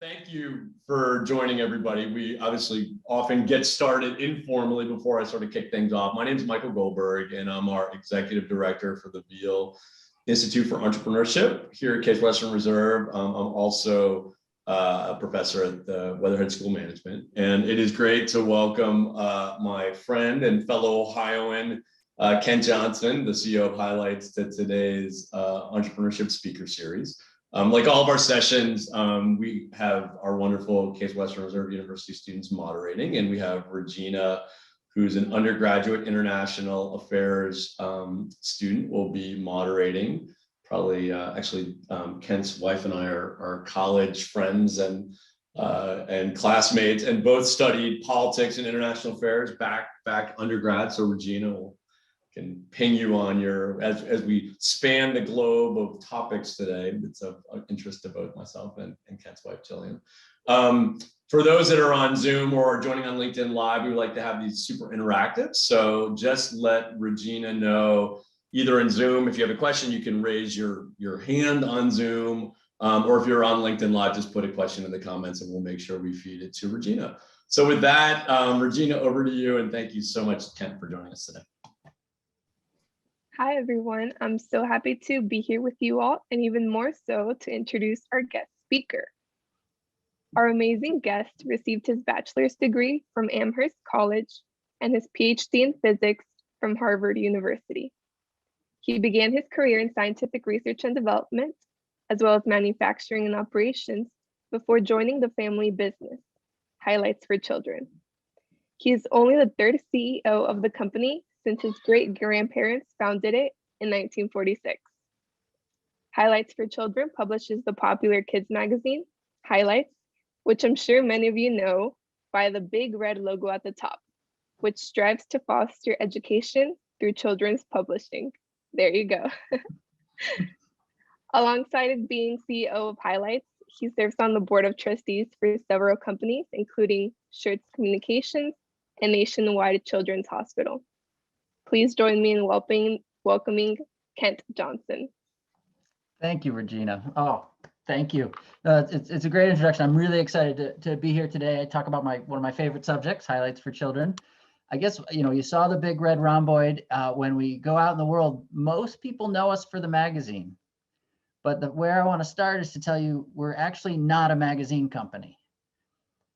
Thank you for joining, everybody. We obviously often get started informally before I sort of kick things off. My name is Michael Goldberg, and I'm our executive director for the Veale Institute for Entrepreneurship here at Case Western Reserve. I'm also a professor at the Weatherhead School of Management, and it is great to welcome my friend and fellow Ohioan, Kent Jonhson, the CEO of Highlights, to today's Entrepreneurship Speaker Series. Like all of our sessions, we have our wonderful Case Western Reserve University students moderating, and we have Regina, who's an undergraduate international affairs student, will be moderating. Probably, Kent's wife and I are college friends and classmates, and both studied politics and international affairs back undergrad. So Regina can ping you on your, as we span the globe of topics today. It's of interest to both myself and Kent's wife, Jillian. For those that are on Zoom or joining on LinkedIn Live, we would like to have these super interactive. So just let Regina know, either in Zoom, if you have a question, you can raise your hand on Zoom, or if you're on LinkedIn Live, just put a question in the comments and we'll make sure we feed it to Regina. So with that, Regina, over to you, and thank you so much, Kent, for joining us today. Hi, everyone. I'm so happy to be here with you all, and even more so to introduce our guest speaker. Our amazing guest received his bachelor's degree from Amherst College and his PhD in physics from Harvard University. He began his career in scientific research and development, as well as manufacturing and operations, before joining the family business, Highlights for Children. He is only the third CEO of the company since his great-grandparents founded it in 1946. Highlights for Children publishes the popular kids magazine, Highlights, which I'm sure many of you know by the big red logo at the top, which strives to foster education through children's publishing. There you go. Alongside being CEO of Highlights, he serves on the board of trustees for several companies, including Shirts Communications and Nationwide Children's Hospital. Please join me in welcoming Kent Jonhson. Thank you, Regina. Oh, thank you. It's a great introduction. I'm really excited to be here today. I talk about one of my favorite subjects, Highlights for Children. I guess, you saw the big red rhomboid. When we go out in the world, most people know us for the magazine. But where I want to start is to tell you we're actually not a magazine company.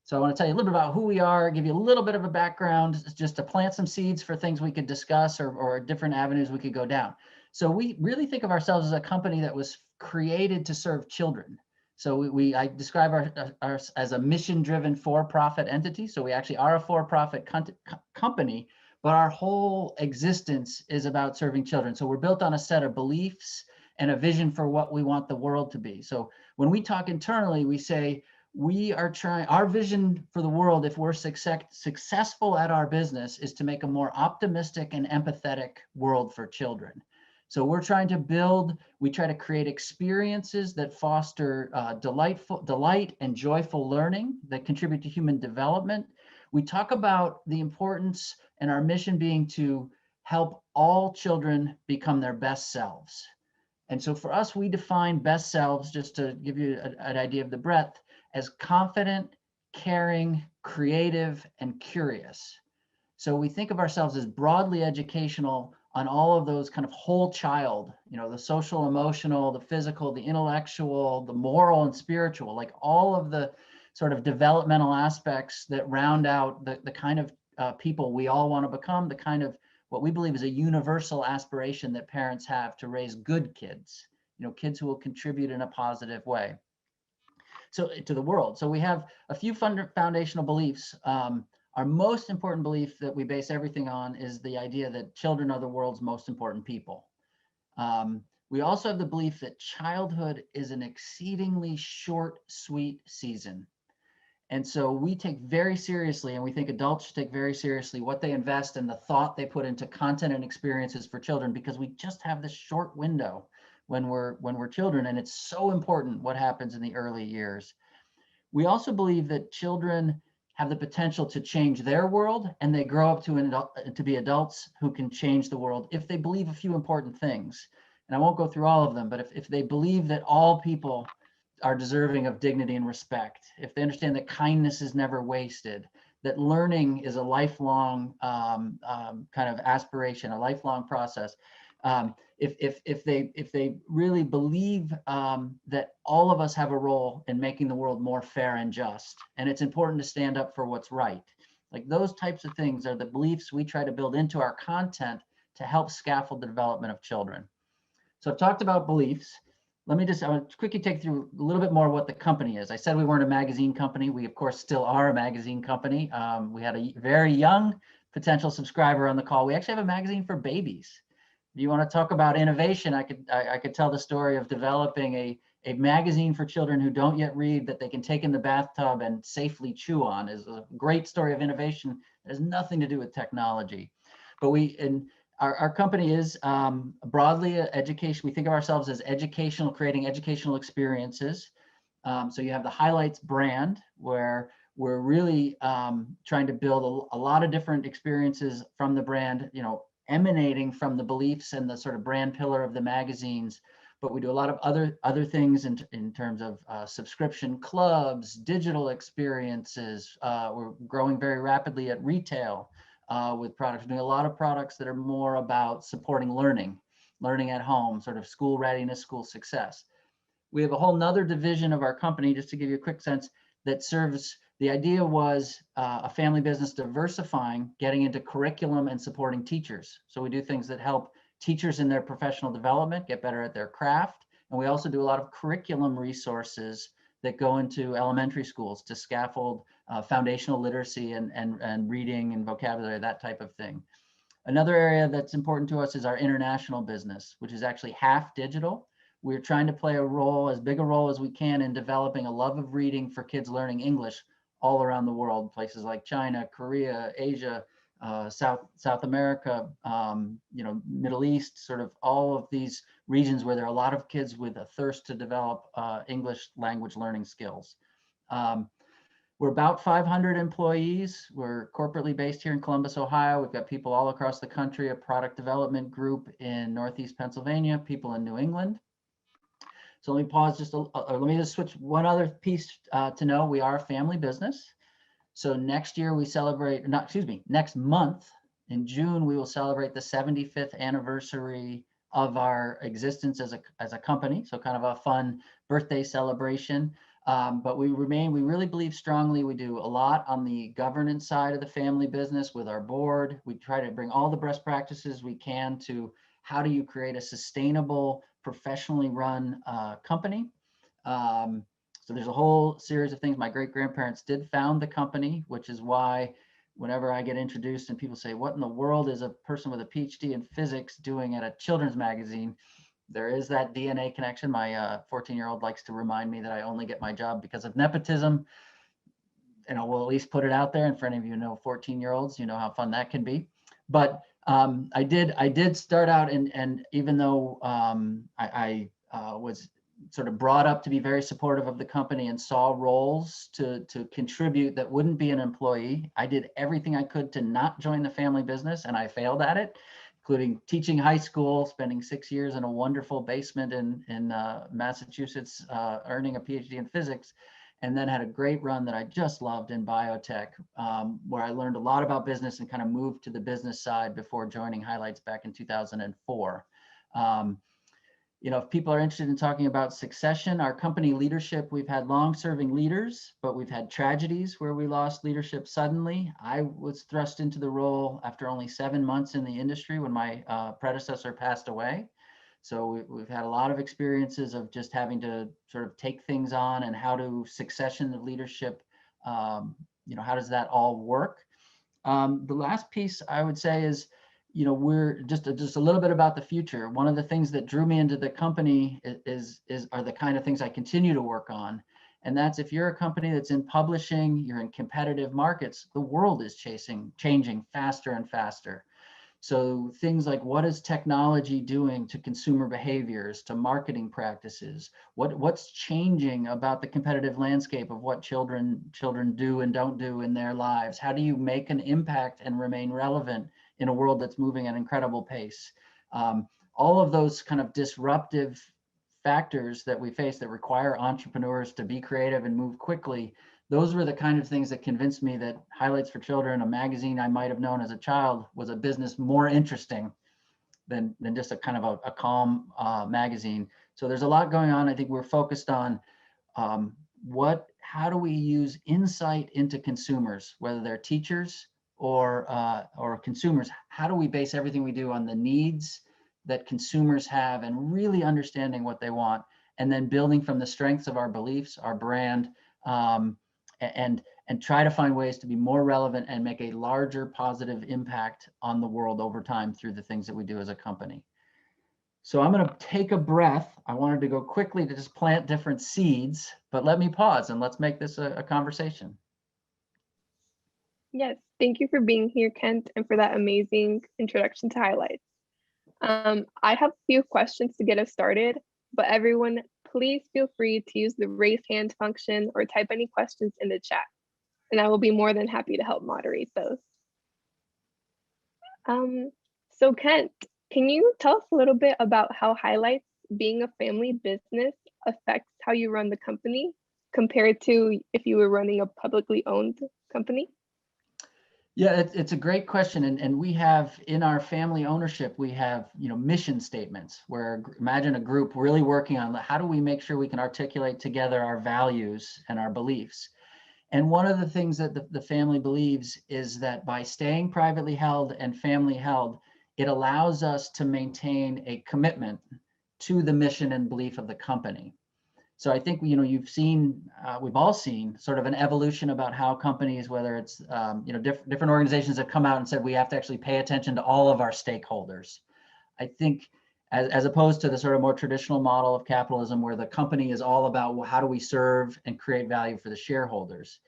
So I want to tell you a little bit about who we are, give you a little bit of a background, just to plant some seeds for things we could discuss or different avenues we could go down. So we really think of ourselves as a company that was created to serve children. So I describe ours as a mission-driven for-profit entity. So we actually are a for-profit company, but our whole existence is about serving children. So we're built on a set of beliefs and a vision for what we want the world to be. So when we talk internally, we say, our vision for the world, if we're successful at our business, is to make a more optimistic and empathetic world for children. So we're trying to we try to create experiences that foster delight and joyful learning that contribute to human development. We talk about the importance and our mission being to help all children become their best selves. And so for us, we define best selves, just to give you an idea of the breadth, as confident, caring, creative, and curious. So we think of ourselves as broadly educational on all of those kind of whole child, the social, emotional, the physical, the intellectual, the moral and spiritual, like all of the sort of developmental aspects that round out the kind of people we all want to become, the kind of what we believe is a universal aspiration that parents have to raise good kids, kids who will contribute in a positive way. So to the world. So we have a few foundational beliefs. Our most important belief that we base everything on is the idea that children are the world's most important people. We also have the belief that childhood is an exceedingly short, sweet season. And so we take very seriously, and we think adults should take very seriously what they invest and the thought they put into content and experiences for children, because we just have this short window when we're children, and it's so important what happens in the early years. We also believe that children have the potential to change their world, and they grow up to be adults who can change the world if they believe a few important things. And I won't go through all of them, but if they believe that all people are deserving of dignity and respect, if they understand that kindness is never wasted, that learning is a lifelong kind of aspiration, a lifelong process. If they really believe that all of us have a role in making the world more fair and just, and it's important to stand up for what's right. Like those types of things are the beliefs we try to build into our content to help scaffold the development of children. So I've talked about beliefs. I want to quickly take through a little bit more what the company is. I said we weren't a magazine company. We, of course, still are a magazine company. We had a very young potential subscriber on the call. We actually have a magazine for babies. If you want to talk about innovation, I could tell the story of developing a magazine for children who don't yet read that they can take in the bathtub and safely chew on. Is a great story of innovation. It has nothing to do with technology. But our company is broadly education. We think of ourselves as educational, creating educational experiences. So you have the Highlights brand, where we're really trying to build a lot of different experiences from the brand, emanating from the beliefs and the sort of brand pillar of the magazines. But we do a lot of other things in terms of subscription clubs, digital experiences. We're growing very rapidly at retail. With products. We're doing a lot of products that are more about supporting learning at home, sort of school readiness, school success. We have a whole nother division of our company, just to give you a quick sense, that serves, the idea was a family business diversifying, getting into curriculum and supporting teachers. So we do things that help teachers in their professional development get better at their craft. And we also do a lot of curriculum resources that go into elementary schools to scaffold foundational literacy and reading and vocabulary, that type of thing. Another area that's important to us is our international business, which is actually half digital. We're trying to play as big a role as we can in developing a love of reading for kids learning English all around the world, places like China, Korea, Asia, South America, Middle East, sort of all of these regions where there are a lot of kids with a thirst to develop English language learning skills. We're about 500 employees. We're corporately based here in Columbus, Ohio. We've got people all across the country, a product development group in Northeast Pennsylvania, people in New England. So let me pause let me just switch one other piece to know. We are a family business. So next year we celebrate, next month in June, we will celebrate the 75th anniversary of our existence as a company. So kind of a fun birthday celebration. But we really believe strongly. We do a lot on the governance side of the family business with our board. We try to bring all the best practices we can to how do you create a sustainable, professionally run company. So there's a whole series of things. My great-grandparents did found the company, which is why whenever I get introduced and people say, what in the world is a person with a PhD in physics doing at a children's magazine? There is that DNA connection. My 14-year-old likes to remind me that I only get my job because of nepotism. We'll at least put it out there. And for any of you who know 14-year-olds, you know how fun that can be. But I did start out, and even though I was sort of brought up to be very supportive of the company and saw roles to contribute that wouldn't be an employee, I did everything I could to not join the family business, and I failed at it, including teaching high school, spending 6 years in a wonderful basement in Massachusetts, earning a PhD in physics, and then had a great run that I just loved in biotech, where I learned a lot about business and kind of moved to the business side before joining Highlights back in 2004. If people are interested in talking about succession, our company leadership, we've had long-serving leaders, but we've had tragedies where we lost leadership suddenly. I was thrust into the role after only 7 months in the industry when my predecessor passed away. So we've had a lot of experiences of just having to sort of take things on and how to succession of leadership, how does that all work? The last piece I would say is, we're just a little bit about the future. One of the things that drew me into the company are the kind of things I continue to work on. And that's, if you're a company that's in publishing, you're in competitive markets, the world is changing faster and faster. So things like, what is technology doing to consumer behaviors, to marketing practices? What's changing about the competitive landscape of what children do and don't do in their lives? How do you make an impact and remain relevant in a world that's moving at an incredible pace? All of those kind of disruptive factors that we face that require entrepreneurs to be creative and move quickly, those were the kind of things that convinced me that Highlights for Children, a magazine I might have known as a child, was a business more interesting than just a kind of a calm magazine. So there's a lot going on. I think we're focused on how do we use insight into consumers, whether they're teachers or consumers. How do we base everything we do on the needs that consumers have and really understanding what they want, and then building from the strengths of our beliefs, our brand, and try to find ways to be more relevant and make a larger positive impact on the world over time through the things that we do as a company. So I'm going to take a breath. I wanted to go quickly to just plant different seeds, but let me pause and let's make this a conversation. Yes, thank you for being here, Kent, and for that amazing introduction to Highlights. I have a few questions to get us started, but everyone, please feel free to use the raise hand function or type any questions in the chat, and I will be more than happy to help moderate those. So Kent, can you tell us a little bit about how Highlights, being a family business, affects how you run the company compared to if you were running a publicly owned company? Yeah, it's a great question. And we have in our family ownership, we have, mission statements where imagine a group really working on how do we make sure we can articulate together our values and our beliefs. And one of the things that the family believes is that by staying privately held and family held, it allows us to maintain a commitment to the mission and belief of the company. So I think, you've seen, we've all seen sort of an evolution about how companies, whether it's, different organizations have come out and said we have to actually pay attention to all of our stakeholders. I think as opposed to the sort of more traditional model of capitalism where the company is all about, well, how do we serve and create value for the shareholders?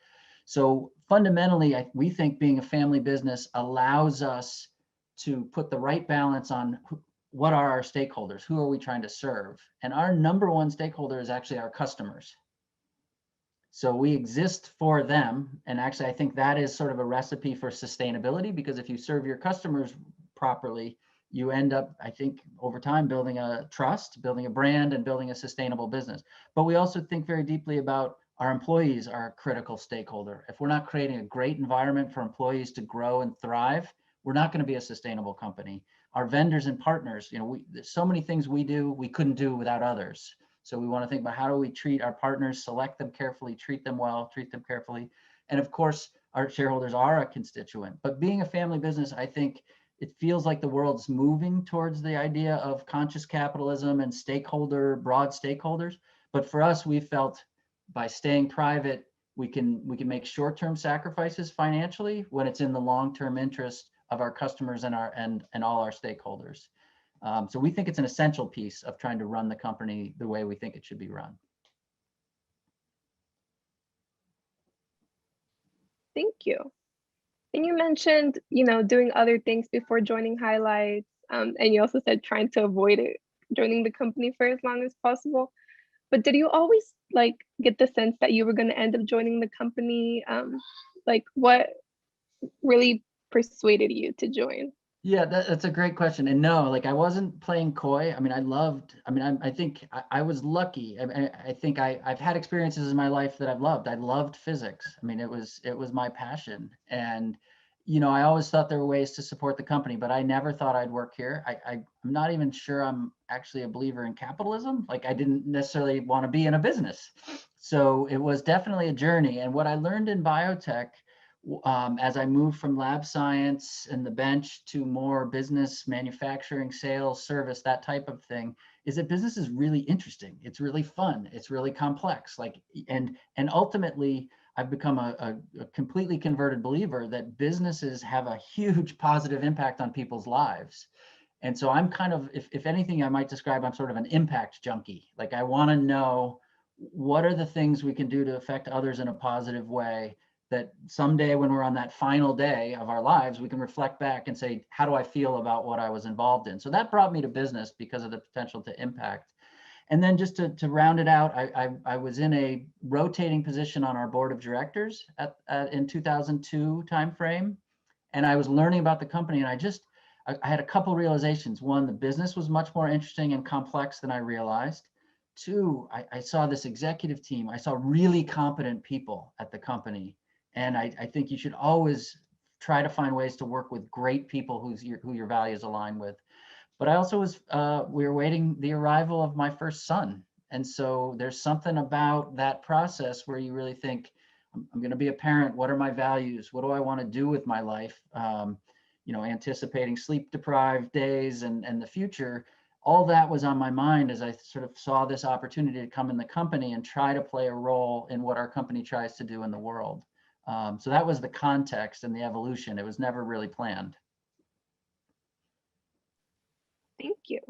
So fundamentally, we think being a family business allows us to put the right balance on what are our stakeholders, who are we trying to serve? And our number one stakeholder is actually our customers. So we exist for them. And actually, I think that is sort of a recipe for sustainability, because if you serve your customers properly, you end up, I think, over time, building a trust, building a brand, and building a sustainable business. But we also think very deeply about our employees are a critical stakeholder. If we're not creating a great environment for employees to grow and thrive, we're not going to be a sustainable company. Our vendors and partners, there's so many things we do we couldn't do without others. So we want to think about how do we treat our partners, select them carefully, treat them well, treat them carefully. And of course, our shareholders are a constituent. But being a family business, I think it feels like the world's moving towards the idea of conscious capitalism and broad stakeholders. But for us, we felt by staying private, we can make short-term sacrifices financially when it's in the long-term interest of our customers and all our stakeholders. So we think it's an essential piece of trying to run the company the way we think it should be run. Thank you. And you mentioned, doing other things before joining Highlights, and you also said trying to avoid joining the company for as long as possible. But did you always get the sense that you were going to end up joining the company? What really persuaded you to join? Yeah, that's a great question. And no, I wasn't playing coy. I think I was lucky. I think I've had experiences in my life that I've loved. I loved physics. It was my passion. And, I always thought there were ways to support the company, but I never thought I'd work here. I'm not even sure I'm actually a believer in capitalism. I didn't necessarily want to be in a business. So it was definitely a journey. And what I learned in biotech, as I moved from lab science and the bench to more business, manufacturing, sales, service, that type of thing, is that business is really interesting. It's really fun. It's really complex. And ultimately, I've become a completely converted believer that businesses have a huge positive impact on people's lives. And so I'm kind of, if anything, I might describe, I'm sort of an impact junkie. I want to know what are the things we can do to affect others in a positive way, that someday when we're on that final day of our lives, we can reflect back and say, how do I feel about what I was involved in? So that brought me to business because of the potential to impact. And then just to round it out, I was in a rotating position on our board of directors in 2002 timeframe. And I was learning about the company, and I had a couple realizations. One, the business was much more interesting and complex than I realized. two, I saw this executive team. I saw really competent people at the company. And I think you should always try to find ways to work with great people who your values align with. But I also we were waiting the arrival of my first son. And so there's something about that process where you really think, I'm going to be a parent. What are my values? What do I want to do with my life? Anticipating sleep deprived days and the future. All that was on my mind as I sort of saw this opportunity to come in the company and try to play a role in what our company tries to do in the world. So that was the context and the evolution. It was never really planned. Thank you.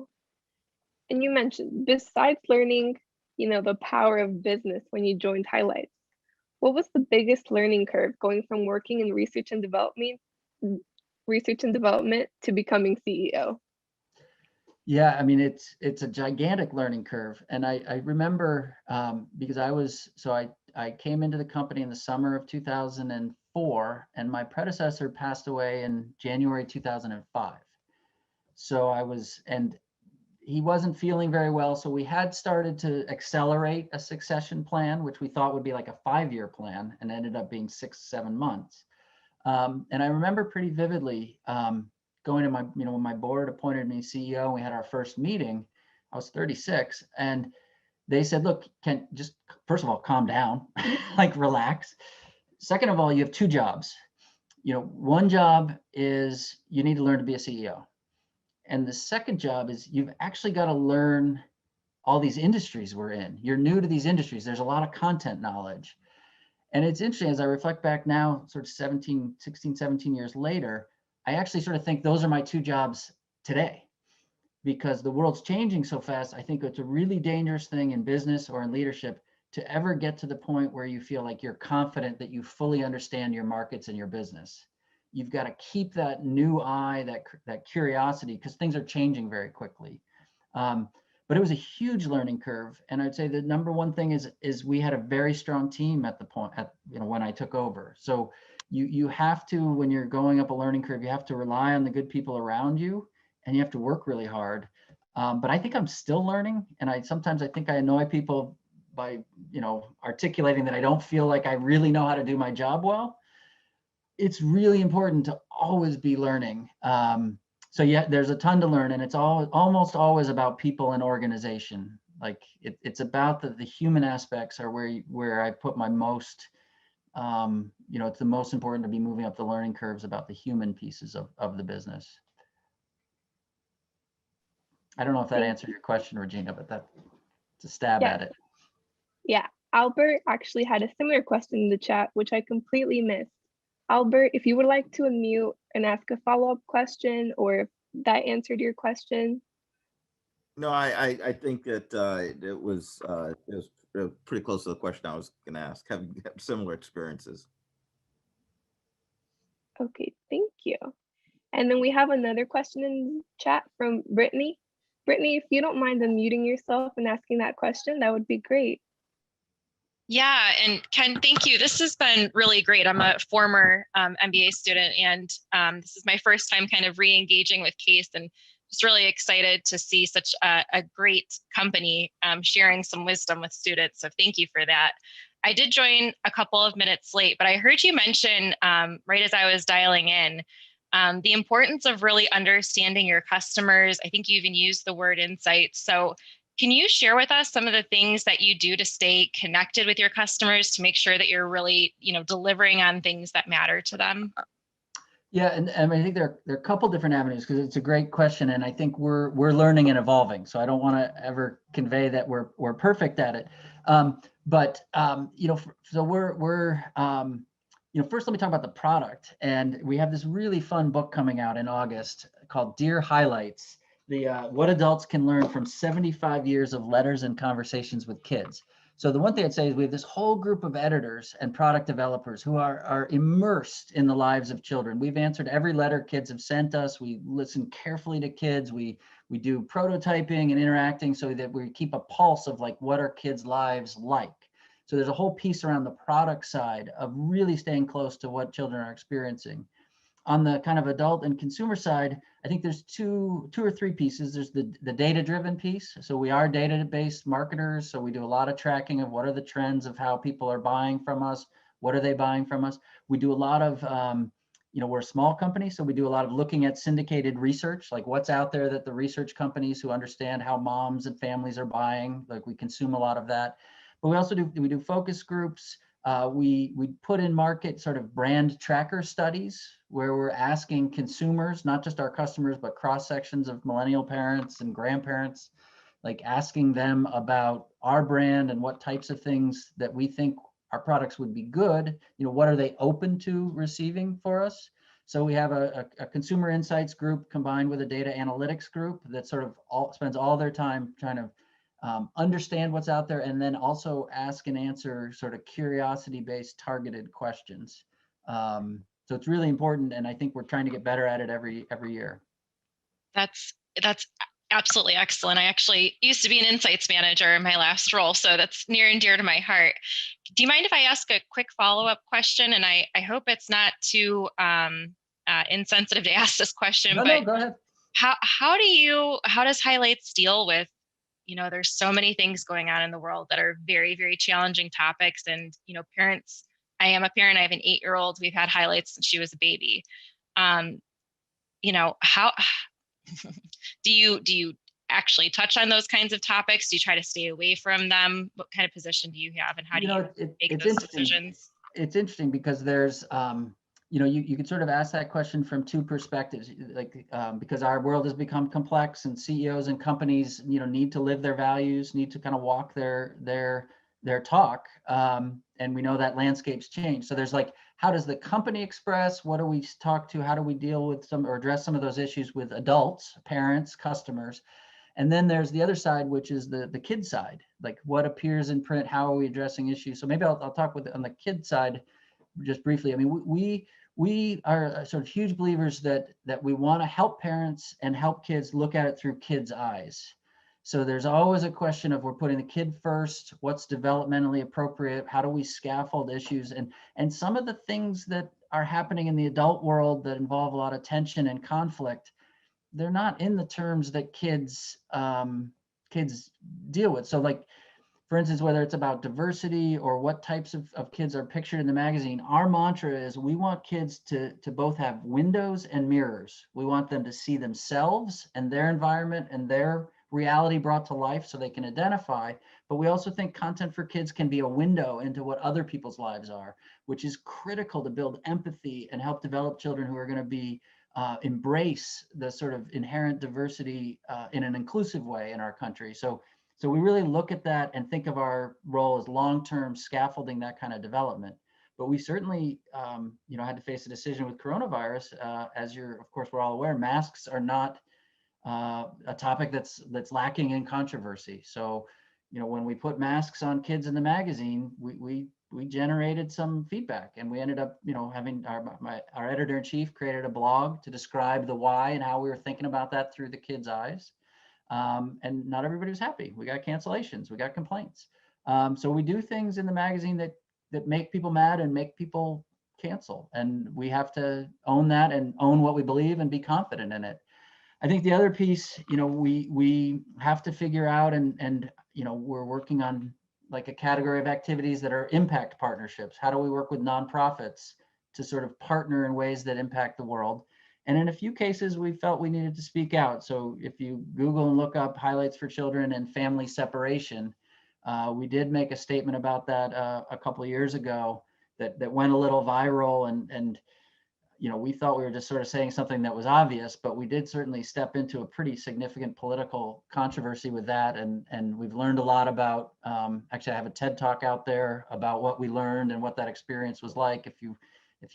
And you mentioned, besides learning, the power of business when you joined Highlights, what was the biggest learning curve going from working in research and development to becoming CEO? Yeah, I mean, it's a gigantic learning curve. And I remember because I came into the company in the summer of 2004, and my predecessor passed away in January 2005. So and he wasn't feeling very well. So we had started to accelerate a succession plan, which we thought would be like a 5-year plan, and ended up being 6-7 months. And I remember pretty vividly going to when my board appointed me CEO, and we had our first meeting. I was 36, and they said, look, first of all, calm down, like relax. Second of all, you have 2 jobs. One job is you need to learn to be a CEO. And the second job is you've actually got to learn all these industries we're in. You're new to these industries. There's a lot of content knowledge. And it's interesting, as I reflect back now, sort of 16, 17 years later, I actually sort of think those are my 2 jobs today, because the world's changing so fast. I think it's a really dangerous thing in business or in leadership to ever get to the point where you feel like you're confident that you fully understand your markets and your business. You've got to keep that new eye, that curiosity, because things are changing very quickly. But it was a huge learning curve. And I'd say the number one thing is we had a very strong team at the point when I took over. So you have to, when you're going up a learning curve, you have to rely on the good people around you, and you have to work really hard. But I think I'm still learning. And sometimes I think I annoy people by, articulating that I don't feel like I really know how to do my job well. It's really important to always be learning. So yeah, there's a ton to learn, and it's almost always about people and organization. Like it's about the human aspects are where I put my most, it's the most important to be moving up the learning curves about the human pieces of the business. I don't know if that answered your question, Regina, but that's a stab at it. Yeah, Albert actually had a similar question in the chat, which I completely missed. Albert, if you would like to unmute and ask a follow-up question, or if that answered your question. No, I think that it was pretty close to the question I was going to ask. Have similar experiences. Okay, thank you. And then we have another question in the chat from Brittany. Brittany, if you don't mind unmuting yourself and asking that question, that would be great. Yeah, and Ken, thank you. This has been really great. I'm a former MBA student, and this is my first time kind of re-engaging with CASE, and just really excited to see such a great company sharing some wisdom with students. So thank you for that. I did join a couple of minutes late, but I heard you mention right as I was dialing in, the importance of really understanding your customers. I think you even used the word insights. So can you share with us some of the things that you do to stay connected with your customers to make sure that you're really, delivering on things that matter to them? Yeah, and I think there are a couple different avenues, because it's a great question, and I think we're learning and evolving. So I don't want to ever convey that we're perfect at it. So we're first let me talk about the product. And we have this really fun book coming out in August called Dear Highlights: What Adults Can Learn from 75 Years of Letters and Conversations with Kids. So the one thing I'd say is we have this whole group of editors and product developers who are immersed in the lives of children. We've answered every letter kids have sent us. We listen carefully to kids. We do prototyping and interacting so that we keep a pulse of like, what are kids' lives like? So there's a whole piece around the product side of really staying close to what children are experiencing. on the kind of adult and consumer side, I think there's two or three pieces. There's the data-driven piece. So we are data-based marketers. So we do a lot of tracking of what are the trends of how people are buying from us. What are they buying from us? We do a lot of, we're a small company, so we do a lot of looking at syndicated research, like what's out there that the research companies who understand how moms and families are buying, like we consume a lot of that. But we also do focus groups. We put in market sort of brand tracker studies where we're asking consumers, not just our customers, but cross sections of millennial parents and grandparents, like asking them about our brand and what types of things that we think our products would be good. What are they open to receiving for us? So we have a consumer insights group combined with a data analytics group that sort of spends all their time trying to understand what's out there, and then also ask and answer sort of curiosity-based targeted questions. So it's really important, and I think we're trying to get better at it every year. That's absolutely excellent. I actually used to be an insights manager in my last role, so that's near and dear to my heart. Do you mind if I ask a quick follow-up question? And I hope it's not too insensitive to ask this question, No, go ahead. How does Highlights deal with, there's so many things going on in the world that are very, very challenging topics, and parents. I am a parent. I have an 8-year-old. We've had Highlights since she was a baby. How do you actually touch on those kinds of topics? Do you try to stay away from them? What kind of position do you have, and how do you make those decisions? It's interesting because there's, you can sort of ask that question from two perspectives, because our world has become complex, and CEOs and companies, need to live their values, need to kind of walk their talk. And we know that landscape's changed. So there's how does the company express? What do we talk to? How do we deal with or address some of those issues with adults, parents, customers? And then there's the other side, which is the kid side, like what appears in print, how are we addressing issues? So maybe I'll talk on the kid side just briefly. I mean, we are sort of huge believers that we want to help parents and help kids look at it through kids' eyes. So there's always a question of, we're putting the kid first, what's developmentally appropriate, how do we scaffold issues? And some of the things that are happening in the adult world that involve a lot of tension and conflict, they're not in the terms that kids deal with. So for instance, whether it's about diversity or what types of kids are pictured in the magazine, our mantra is we want kids to both have windows and mirrors. We want them to see themselves and their environment and their reality brought to life so they can identify. But we also think content for kids can be a window into what other people's lives are, which is critical to build empathy and help develop children who are going to be embrace the sort of inherent diversity in an inclusive way in our country. So we really look at that and think of our role as long-term scaffolding that kind of development. But we certainly, had to face a decision with coronavirus. As of course, we're all aware, masks are not a topic that's lacking in controversy. So, when we put masks on kids in the magazine, we generated some feedback, and we ended up, having our editor-in-chief created a blog to describe the why and how we were thinking about that through the kids' eyes. And not everybody was happy. We got cancellations, we got complaints. So we do things in the magazine that make people mad and make people cancel. And we have to own that and own what we believe and be confident in it. I think the other piece, we have to figure out, and we're working on a category of activities that are impact partnerships. How do we work with nonprofits to sort of partner in ways that impact the world? And in a few cases, we felt we needed to speak out. So if you Google and look up Highlights for Children and family separation, we did make a statement about that a couple of years ago that went a little viral, and we thought we were just sort of saying something that was obvious, but we did certainly step into a pretty significant political controversy with that. And we've learned a lot about, actually I have a TED Talk out there about what we learned and what that experience was like, if you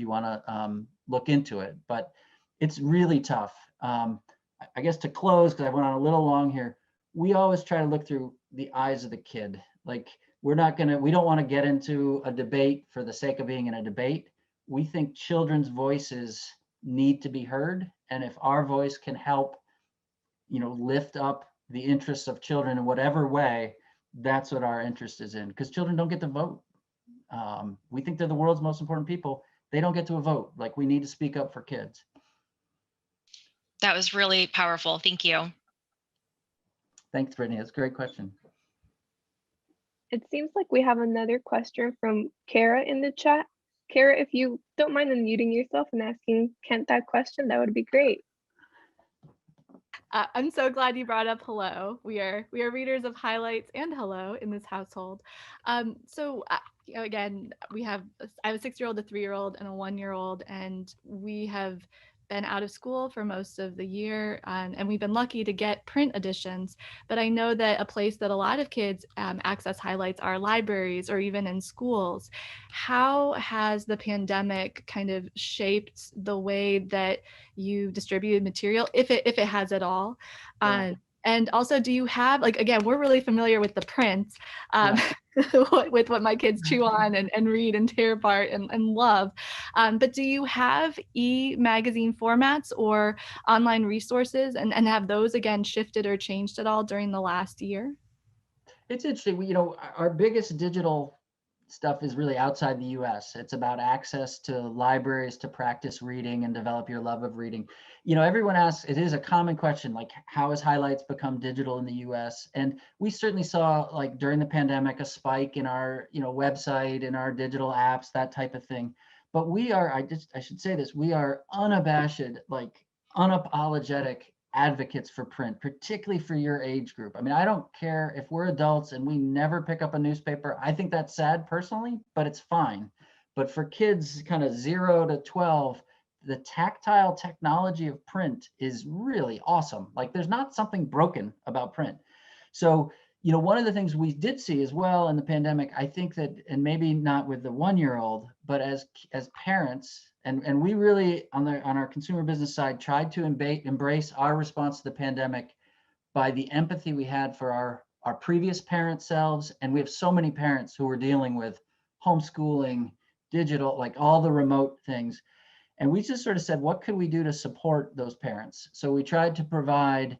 want to look into it. But it's really tough. I guess to close, because I went on a little long here, we always try to look through the eyes of the kid. We don't want to get into a debate for the sake of being in a debate. We think children's voices need to be heard. And if our voice can help, lift up the interests of children in whatever way, that's what our interest is in, because children don't get to vote. We think they're the world's most important people. they don't get to a vote. Like, we need to speak up for kids. That was really powerful. Thank you. Thanks, Brittany. That's a great question. It seems like we have another question from Kara in the chat. Kara, if you don't mind unmuting yourself and asking Kent that question, that would be great. I'm so glad you brought up hello. We are readers of highlights and hello in this household. Again, I have a 6-year-old, a 3-year-old, and a 1-year-old, and we have been out of school for most of the year, and we've been lucky to get print editions. But I know that a place that a lot of kids access highlights are libraries or even in schools. How has the pandemic kind of shaped the way that you distribute material, if it has at all? Yeah. And also, do you have, like, again, we're really familiar with the prints, with what my kids chew on and read and tear apart and love. But do you have e-magazine formats or online resources, and have those again shifted or changed at all during the last year? It's interesting. Our biggest digital stuff is really outside the US. It's about access to libraries to practice reading and develop your love of reading. Everyone asks, it is a common question, like, how has highlights become digital in the US? And we certainly saw, like, during the pandemic, a spike in our, website, in our digital apps, that type of thing. But we are, I should say this, we are unabashed, like, unapologetic advocates for print, particularly for your age group. I mean, I don't care if we're adults and we never pick up a newspaper. I think that's sad personally, but it's fine. But for kids kind of 0 to 12, the tactile technology of print is really awesome. Like, there's not something broken about print. So, one of the things we did see as well in the pandemic, I think that, and maybe not with the 1-year-old, but as parents, and we really on our consumer business side tried to embrace our response to the pandemic by the empathy we had for our previous parent selves. And we have so many parents who were dealing with homeschooling, digital, like all the remote things. And we just sort of said, what could we do to support those parents? So we tried to provide,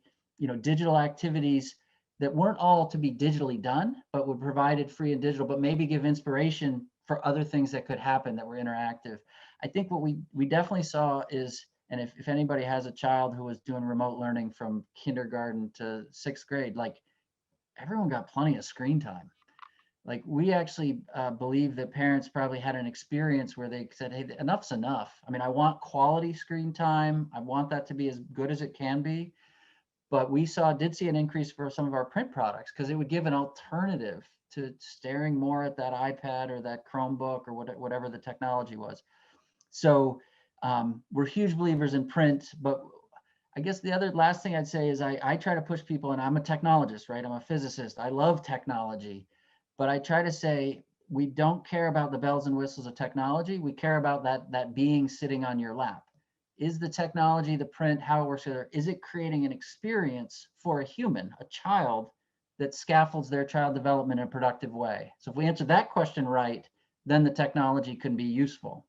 digital activities that weren't all to be digitally done, but would provide it free and digital, but maybe give inspiration for other things that could happen that were interactive. I think what we definitely saw is, and if anybody has a child who was doing remote learning from kindergarten to 6th grade, like, everyone got plenty of screen time. Like, we actually believe that parents probably had an experience where they said, hey, enough's enough. I mean, I want quality screen time. I want that to be as good as it can be. But we did see an increase for some of our print products because it would give an alternative to staring more at that iPad or that Chromebook or whatever the technology was. So we're huge believers in print, but I guess the last thing I'd say is I try to push people, and I'm a technologist, right? I'm a physicist. I love technology, but I try to say we don't care about the bells and whistles of technology. We care about that being sitting on your lap. Is the technology, the print, how it works together, is it creating an experience for a human, a child, that scaffolds their child development in a productive way? So if we answer that question right, then the technology can be useful.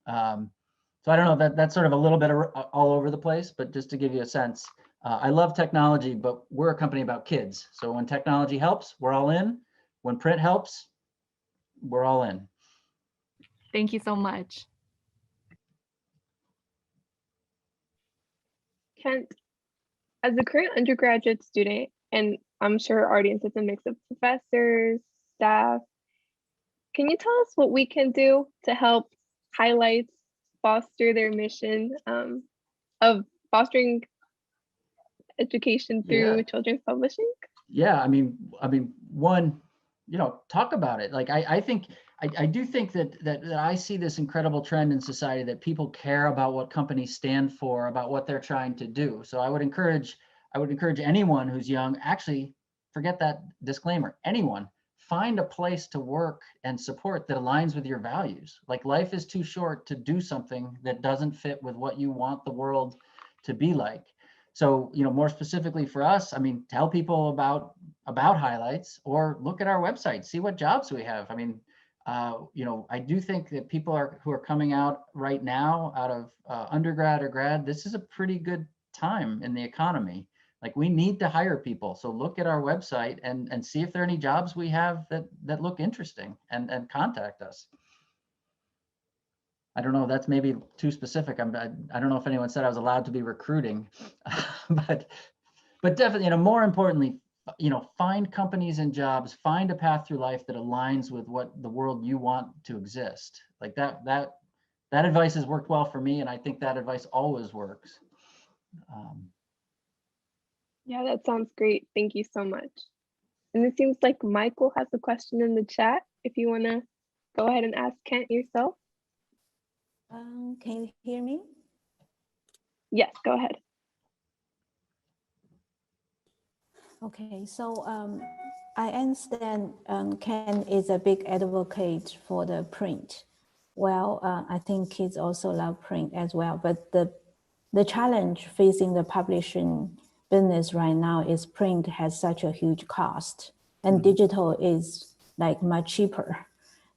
So I don't know, that's sort of a little bit all over the place, but just to give you a sense, I love technology, but we're a company about kids. So when technology helps, we're all in. When print helps, we're all in. Thank you so much. Kent, as a current undergraduate student, and I'm sure our audience is a mix of professors, staff, can you tell us what we can do to help highlights foster their mission of fostering education through children's publishing? Yeah, I mean, one, talk about it. Like, I do think that I see this incredible trend in society that people care about what companies stand for, about what they're trying to do. So I would encourage anyone who's young, actually, forget that disclaimer, anyone, find a place to work and support that aligns with your values. Like, life is too short to do something that doesn't fit with what you want the world to be like. So, more specifically for us, I mean, tell people about highlights, or look at our website, see what jobs we have. I mean, I do think that people who are coming out right now out of undergrad or grad, this is a pretty good time in the economy. Like, we need to hire people. So look at our website and see if there are any jobs we have that look interesting, and contact us. I don't know, that's maybe too specific. I don't know if anyone said I was allowed to be recruiting, but definitely, more importantly, find companies and jobs, find a path through life that aligns with what the world you want to exist. Like that advice has worked well for me, and I think that advice always works. Yeah, that sounds great. Thank you so much. And it seems like Michael has a question in the chat. If you want to go ahead and ask Kent yourself. Can you hear me? Yes, go ahead. Okay, so I understand Ken is a big advocate for the print. Well, I think kids also love print as well, but the challenge facing the publishing business right now is print has such a huge cost and digital is like much cheaper.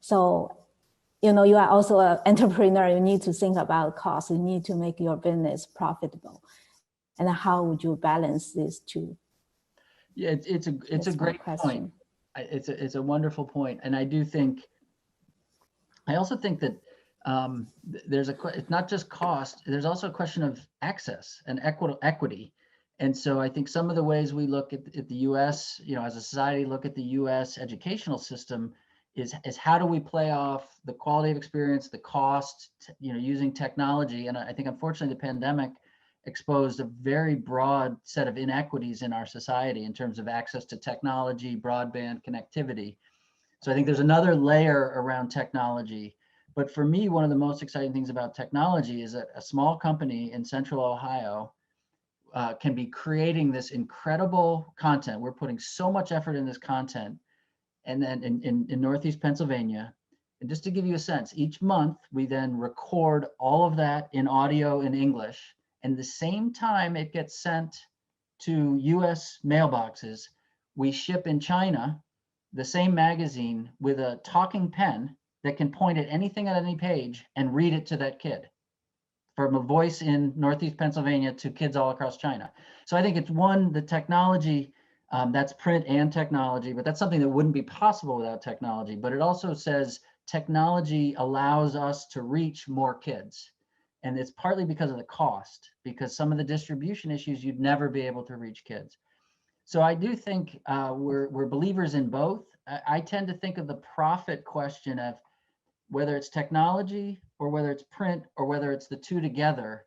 So, you are also an entrepreneur, you need to think about cost, you need to make your business profitable. And how would you balance these two? Yeah, it's a great point. It's a wonderful point. And I also think that it's not just cost, there's also a question of access and equity. And so I think some of the ways we look at the US, as a society, look at the US educational system is how do we play off the quality of experience, the cost, using technology. And I think unfortunately the pandemic exposed a very broad set of inequities in our society in terms of access to technology, broadband connectivity. So I think there's another layer around technology. But for me, one of the most exciting things about technology is that a small company in Central Ohio can be creating this incredible content. We're putting so much effort in this content. And then in Northeast Pennsylvania, and just to give you a sense, each month we then record all of that in audio in English. And the same time it gets sent to US mailboxes, we ship in China the same magazine with a talking pen that can point at anything on any page and read it to that kid, from a voice in Northeast Pennsylvania to kids all across China. So I think it's the technology, that's print and technology, but that's something that wouldn't be possible without technology. But it also says technology allows us to reach more kids. And it's partly because of the cost, because some of the distribution issues, you'd never be able to reach kids. So I do think we're believers in both. I tend to think of the profit question of whether it's technology or whether it's print or whether it's the two together.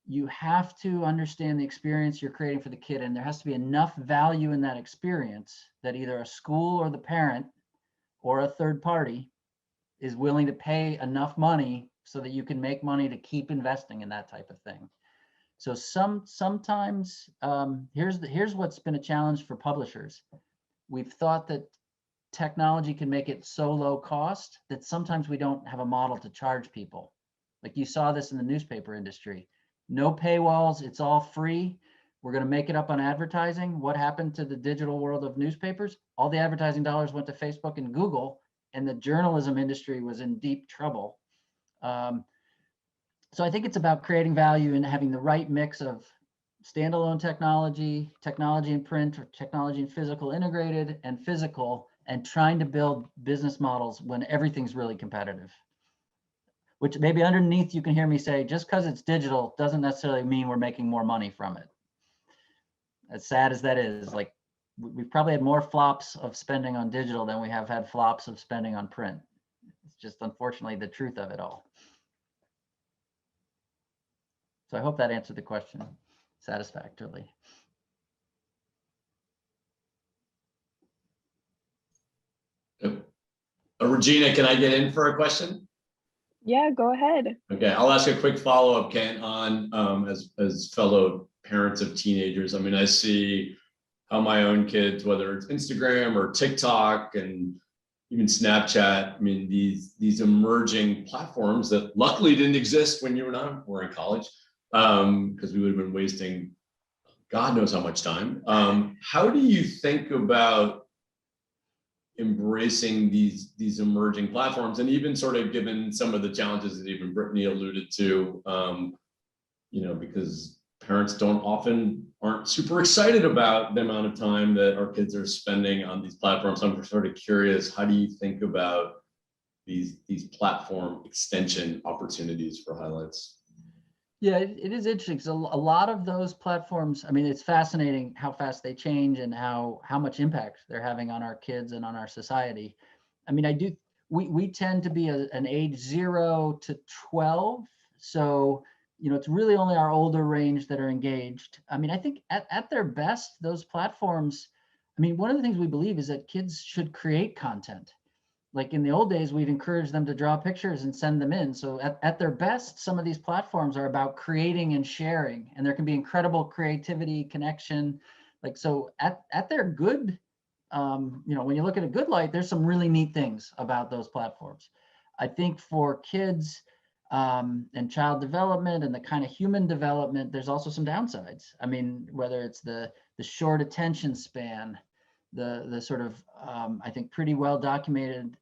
You have to understand the experience you're creating for the kid, and there has to be enough value in that experience that either a school or the parent or a third party is willing to pay enough money so that you can make money to keep investing in that type of thing. So sometimes here's what's been a challenge for publishers. We've thought that technology can make it so low cost that sometimes we don't have a model to charge people. Like you saw this in the newspaper industry. No paywalls, it's all free. We're going to make it up on advertising. What happened to the digital world of newspapers? All the advertising dollars went to Facebook and Google, and the journalism industry was in deep trouble. So I think it's about creating value and having the right mix of standalone technology, technology in print, or technology in physical integrated, and physical, and trying to build business models when everything's really competitive. Which maybe underneath you can hear me say, just because it's digital doesn't necessarily mean we're making more money from it. As sad as that is, like we've probably had more flops of spending on digital than we have had flops of spending on print. It's just unfortunately the truth of it all. So I hope that answered the question satisfactorily. Regina, can I get in for a question? Yeah, go ahead. Okay, I'll ask a quick follow-up, Kent, on as fellow parents of teenagers. I mean, I see how my own kids, whether it's Instagram or TikTok and even Snapchat, I mean, these emerging platforms that luckily didn't exist when you and I were in college, because we would have been wasting God knows how much time. How do you think about embracing these emerging platforms, and even sort of given some of the challenges that even Brittany alluded to, because parents aren't super excited about the amount of time that our kids are spending on these platforms. I'm sort of curious, how do you think about these platform extension opportunities for highlights? Yeah, it is interesting. So a lot of those platforms, I mean, it's fascinating how fast they change and how much impact they're having on our kids and on our society. I mean, we tend to be an age 0 to 12. So, it's really only our older range that are engaged. I mean, I think at their best, those platforms, I mean, one of the things we believe is that kids should create content. Like in the old days, we'd encourage them to draw pictures and send them in. So at their best, some of these platforms are about creating and sharing, and there can be incredible creativity, connection. Like, so at their good, when you look at a good light, there's some really neat things about those platforms. I think for kids and child development and the kind of human development, there's also some downsides. I mean, whether it's the short attention span, the sort of, I think, pretty well documented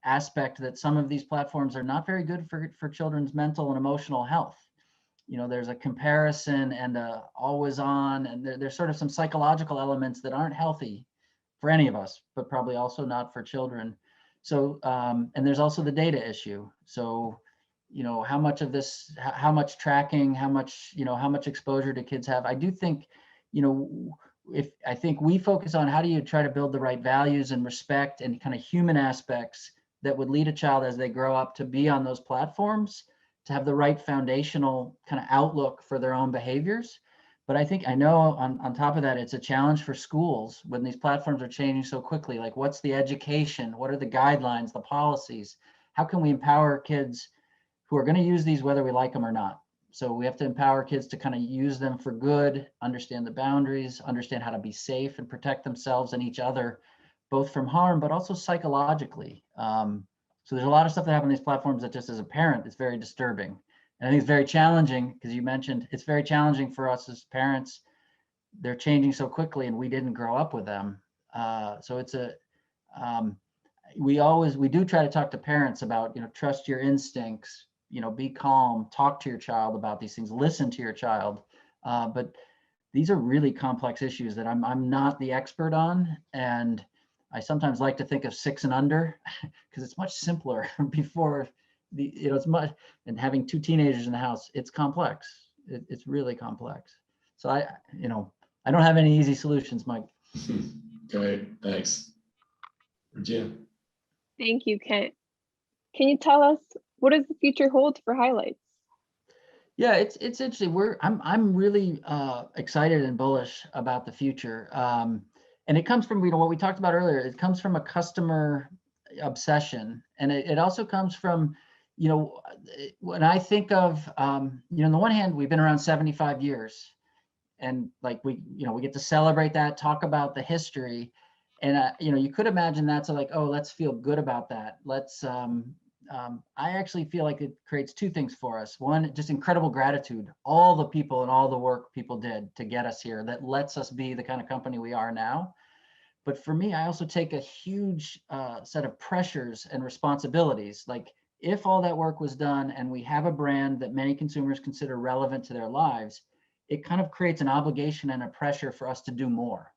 aspect that some of these platforms are not very good for children's mental and emotional health. There's a comparison and a always on, and there's sort of some psychological elements that aren't healthy for any of us, but probably also not for children. So, and there's also the data issue. So, how much of this, how much tracking, how much exposure do kids have? I do think, I think we focus on how do you try to build the right values and respect and kind of human aspects that would lead a child as they grow up to be on those platforms, to have the right foundational kind of outlook for their own behaviors. But I know on top of that, it's a challenge for schools when these platforms are changing so quickly. Like, what's the education? What are the guidelines, the policies? How can we empower kids who are going to use these whether we like them or not? So we have to empower kids to kind of use them for good, understand the boundaries, understand how to be safe and protect themselves and each other, both from harm, but also psychologically. So there's a lot of stuff that happens on these platforms that just as a parent, it's very disturbing. And I think it's very challenging, because you mentioned it's very challenging for us as parents. They're changing so quickly and we didn't grow up with them. So it's we do try to talk to parents about, trust your instincts, be calm, talk to your child about these things, listen to your child. But these are really complex issues that I'm not the expert on. And I sometimes like to think of 6 and under, because it's much simpler before it's much, and having 2 teenagers in the house, it's complex. It's really complex. So I don't have any easy solutions, Mike. Great, thanks. Regina. Thank you, Kent. Can you tell us, what does the future hold for highlights? Yeah, it's interesting. I'm really excited and bullish about the future, and it comes from what we talked about earlier. It comes from a customer obsession, and it also comes from when I think of on the one hand, we've been around 75 years, and like we get to celebrate that, talk about the history, and you could imagine that's like, oh, let's feel good about that. Let's I actually feel like it creates 2 things for us. One, just incredible gratitude, all the people and all the work people did to get us here that lets us be the kind of company we are now. But for me, I also take a huge set of pressures and responsibilities. Like, if all that work was done and we have a brand that many consumers consider relevant to their lives, it kind of creates an obligation and a pressure for us to do more.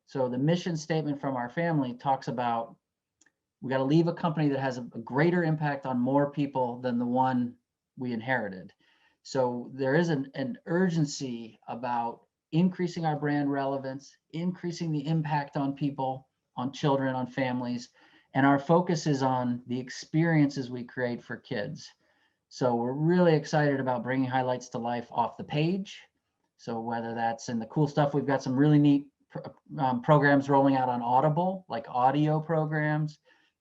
So the mission statement from our family talks about, we got to leave a company that has a greater impact on more people than the one we inherited. So there is an urgency about increasing our brand relevance, increasing the impact on people, on children, on families, and our focus is on the experiences we create for kids. So we're really excited about bringing highlights to life off the page. So whether that's in the cool stuff, we've got some really neat programs rolling out on Audible, like audio programs.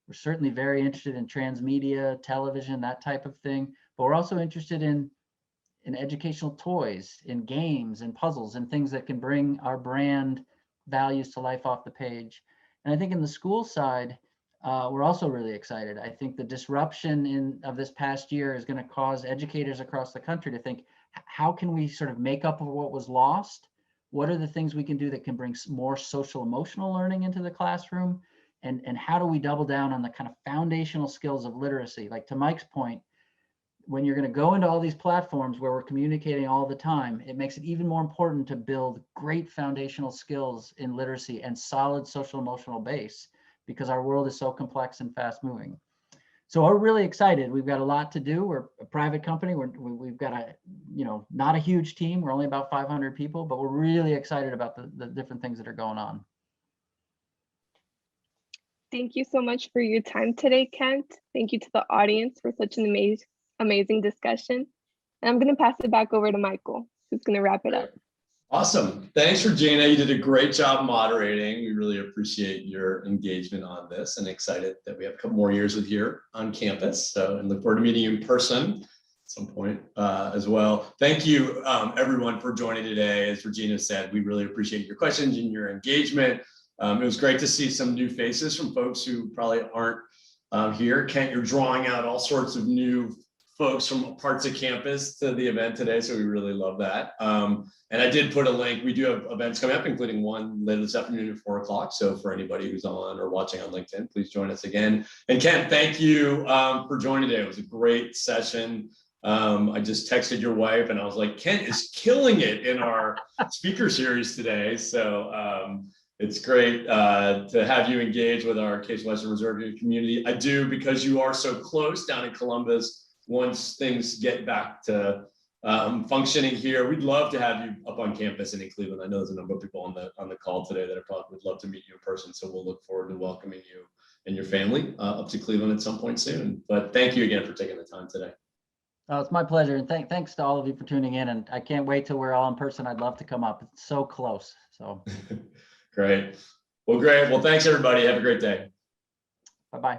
We're certainly very interested in transmedia, television, that type of thing. But we're also interested in educational toys, in games and puzzles and things that can bring our brand values to life off the page. And I think in the school side, we're also really excited. I think the disruption of this past year is going to cause educators across the country to think, how can we sort of make up for what was lost? What are the things we can do that can bring more social emotional learning into the classroom? And how do we double down on the kind of foundational skills of literacy? Like, to Mike's point, when you're going to go into all these platforms where we're communicating all the time, it makes it even more important to build great foundational skills in literacy and solid social emotional base, because our world is so complex and fast moving. So we're really excited. We've got a lot to do. We're a private company. We've got a, not a huge team. We're only about 500 people, but we're really excited about the different things that are going on. Thank you so much for your time today, Kent. Thank you to the audience for such an amazing discussion. And I'm going to pass it back over to Michael, who's going to wrap it up. Awesome. Thanks, Regina. You did a great job moderating. We really appreciate your engagement on this and excited that we have a couple more years with you on campus. So, and look forward to meeting you in person at some point as well. Thank you, everyone, for joining today. As Regina said, we really appreciate your questions and your engagement. It was great to see some new faces from folks who probably aren't here. Kent, you're drawing out all sorts of new folks from parts of campus to the event today, so we really love that. And I did put a link. We do have events coming up, including one later this afternoon at 4 o'clock. So for anybody who's on or watching on LinkedIn, please join us again. And Kent, thank you for joining today. It was a great session. I just texted your wife and I was like, Kent is killing it in our speaker series today. So it's great to have you engage with our Case Western Reserve community. I do, because you are so close down in Columbus. Once things get back to functioning here, we'd love to have you up on campus and in Cleveland. I know there's a number of people on the call today that probably would love to meet you in person. So we'll look forward to welcoming you and your family up to Cleveland at some point soon. But thank you again for taking the time today. Oh, it's my pleasure. And thanks to all of you for tuning in. And I can't wait till we're all in person. I'd love to come up. It's so close. So great. Well, great. Well, thanks everybody. Have a great day. Bye-bye.